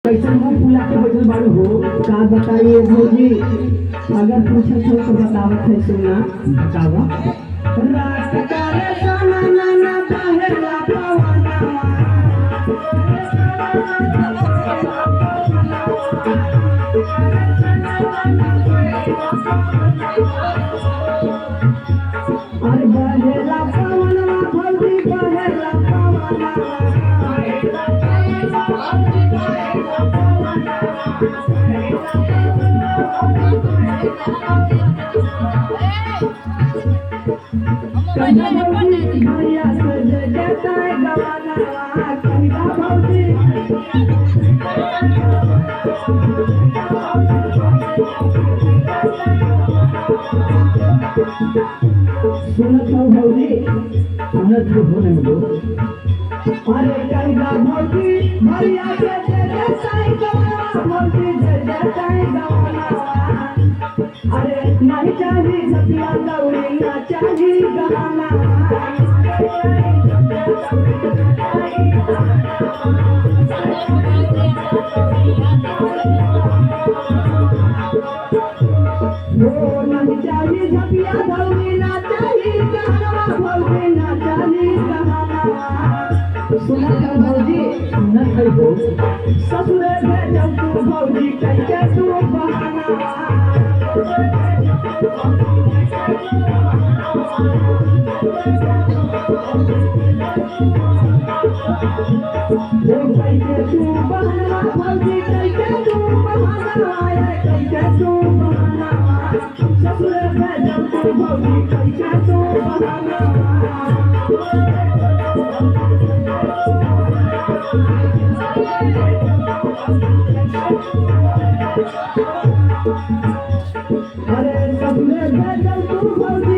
कैसे मुंह फुला के बैठल बाड़ू हो का बताइए भौजी। अगर पूछत हो तो बतावत है सुनना। बतावा। रात करे सोना नाना बहेला पवनवा। अरे बहेला पवनवा भौजी बहेला पवनवा। भैया से देता है गवाना कहिला भौजी। सुनत हो भौजी सुनत हो होने में दो। अरे कहिला भौजी भैया से देता है गवाना भौजी देता है गवाना। अरे नहीं चाहिए सतिया दौड़ी ना चाहिए गवाना। वो नहीं चाहिए सतिया दौड़ी ना चाहिए गवाना भौजी ना चाहिए गवाना। सुनत है भौजी सुनत है हो ससुरे भेजब तू भौजी कैसे तू बहाना। कैसे तू बहाना भौजी कैसे तू बहाना कैसे तू बहाना। ससुरे भेजब तू भौजी कैसे तू बहाना। अरे ससुरे भेजब तू भौजी